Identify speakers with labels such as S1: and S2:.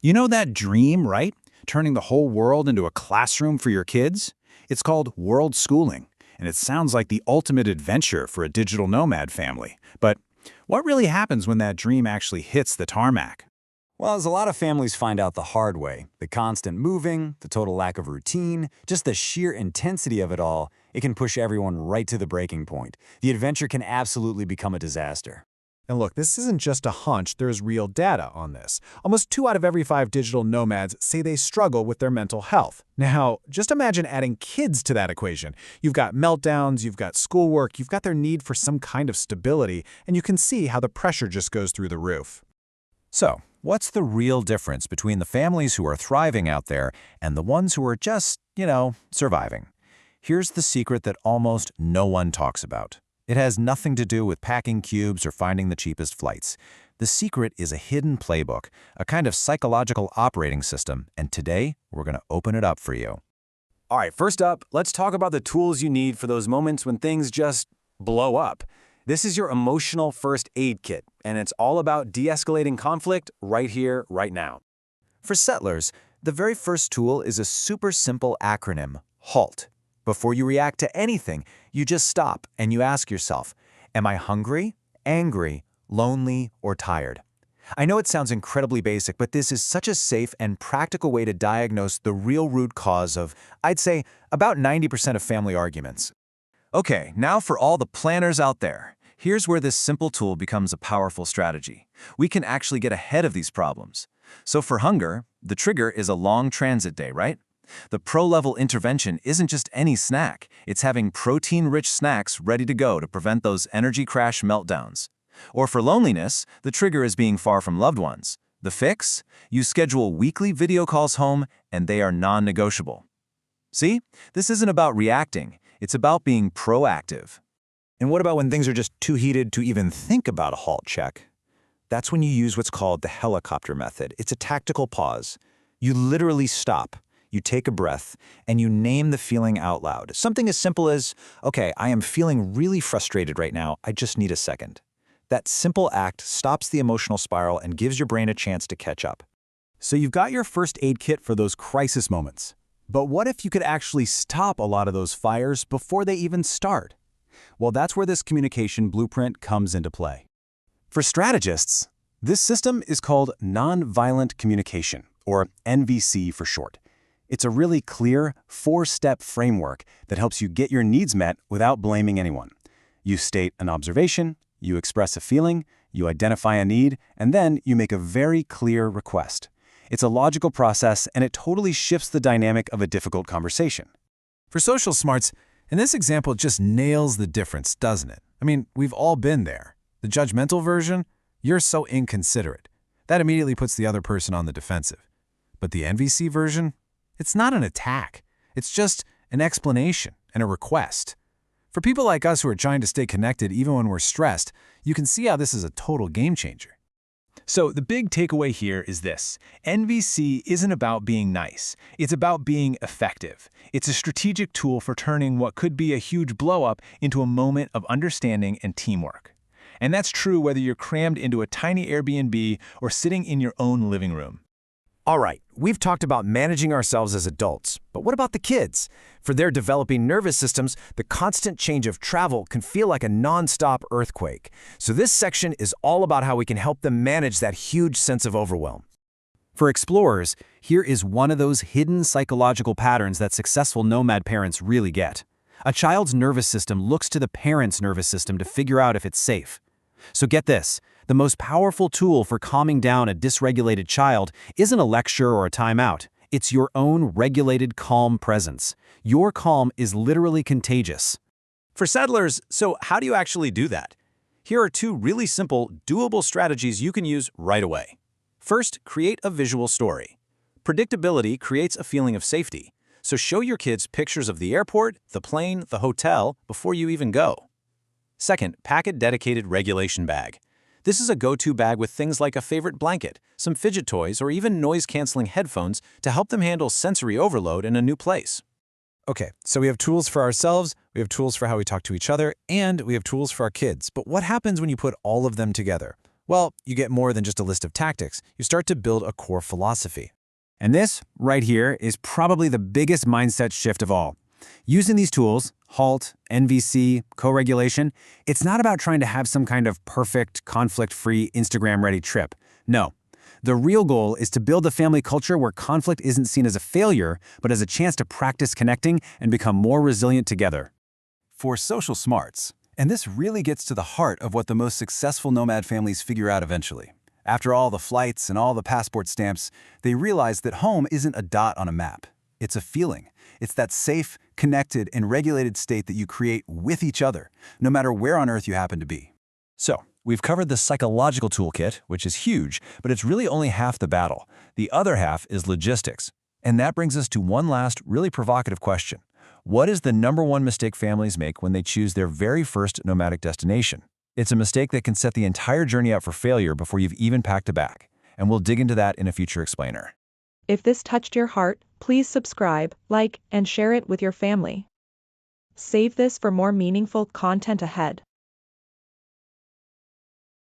S1: You know that dream, right? Turning the whole world into a classroom for your kids? It's called world schooling, and it sounds like the ultimate adventure for a digital nomad family. But what really happens when that dream actually hits the tarmac?
S2: Well, as a lot of families find out the hard way, the constant moving, the total lack of routine, just the sheer intensity of it all, it can push everyone right to the breaking point. The adventure can absolutely become a disaster.
S3: And look, this isn't just a hunch, there's real data on this. Almost 2 out of every 5 digital nomads say they struggle with their mental health. Now, just imagine adding kids to that equation. You've got meltdowns, you've got schoolwork, you've got their need for some kind of stability, and you can see how the pressure just goes through the roof.
S4: So, what's the real difference between the families who are thriving out there and the ones who are just, surviving? Here's the secret that almost no one talks about. It has nothing to do with packing cubes or finding the cheapest flights. The secret is a hidden playbook, a kind of psychological operating system, and today we're going to open it up for you.
S2: All right, first up, let's talk about the tools you need for those moments when things just blow up. This is your emotional first aid kit, and it's all about de-escalating conflict right here, right now.
S4: For settlers, the very first tool is a super simple acronym, HALT. Before you react to anything, you just stop and you ask yourself, am I hungry, angry, lonely, or tired? I know it sounds incredibly basic, but this is such a safe and practical way to diagnose the real root cause of, I'd say, about 90% of family arguments. Okay, now for all the planners out there. Here's where this simple tool becomes a powerful strategy. We can actually get ahead of these problems. So for hunger, the trigger is a long transit day, right? The pro-level intervention isn't just any snack. It's having protein-rich snacks ready to go to prevent those energy crash meltdowns. Or for loneliness, the trigger is being far from loved ones. The fix? You schedule weekly video calls home, and they are non-negotiable. See? This isn't about reacting. It's about being proactive.
S1: And what about when things are just too heated to even think about a halt check? That's when you use what's called the helicopter method. It's a tactical pause. You literally stop. You take a breath, and you name the feeling out loud. Something as simple as, okay, I am feeling really frustrated right now, I just need a second. That simple act stops the emotional spiral and gives your brain a chance to catch up.
S3: So you've got your first aid kit for those crisis moments. But what if you could actually stop a lot of those fires before they even start? Well, that's where this communication blueprint comes into play. For strategists, this system is called nonviolent communication, or NVC for short. It's a really clear, 4-step framework that helps you get your needs met without blaming anyone. You state an observation, you express a feeling, you identify a need, and then you make a very clear request. It's a logical process, and it totally shifts the dynamic of a difficult conversation. For social smarts, and this example just nails the difference, doesn't it? I mean, we've all been there. The judgmental version, you're so inconsiderate. That immediately puts the other person on the defensive. But the NVC version? It's not an attack. It's just an explanation and a request. For people like us who are trying to stay connected even when we're stressed, you can see how this is a total game changer. So the big takeaway here is this. NVC isn't about being nice. It's about being effective. It's a strategic tool for turning what could be a huge blow-up into a moment of understanding and teamwork. And that's true whether you're crammed into a tiny Airbnb or sitting in your own living room.
S2: All right, we've talked about managing ourselves as adults, but what about the kids? For their developing nervous systems, the constant change of travel can feel like a non-stop earthquake. So this section is all about how we can help them manage that huge sense of overwhelm. For explorers, here is one of those hidden psychological patterns that successful nomad parents really get. A child's nervous system looks to the parent's nervous system to figure out if it's safe. So get this. The most powerful tool for calming down a dysregulated child isn't a lecture or a timeout. It's your own regulated, calm presence. Your calm is literally contagious.
S1: For settlers, so how do you actually do that? Here are 2 really simple, doable strategies you can use right away. First, create a visual story. Predictability creates a feeling of safety, so show your kids pictures of the airport, the plane, the hotel before you even go. Second, pack a dedicated regulation bag. This is a go-to bag with things like a favorite blanket, some fidget toys, or even noise-canceling headphones to help them handle sensory overload in a new place.
S3: Okay, so we have tools for ourselves, we have tools for how we talk to each other, and we have tools for our kids. But what happens when you put all of them together?
S2: Well, you get more than just a list of tactics. You start to build a core philosophy.
S3: And this, right here, is probably the biggest mindset shift of all. Using these tools, HALT, NVC, co-regulation, it's not about trying to have some kind of perfect, conflict-free, Instagram-ready trip. No. The real goal is to build a family culture where conflict isn't seen as a failure, but as a chance to practice connecting and become more resilient together. For social smarts, and this really gets to the heart of what the most successful nomad families figure out eventually. After all the flights and all the passport stamps, they realize that home isn't a dot on a map. It's a feeling. It's that safe, connected, and regulated state that you create with each other, no matter where on earth you happen to be.
S2: So, we've covered the psychological toolkit, which is huge, but it's really only half the battle. The other half is logistics. And that brings us to one last, really provocative question. What is the #1 mistake families make when they choose their very first nomadic destination? It's a mistake that can set the entire journey up for failure before you've even packed a bag. And we'll dig into that in a future explainer.
S5: If this touched your heart, please subscribe, like, and share it with your family. Save this for more meaningful content ahead.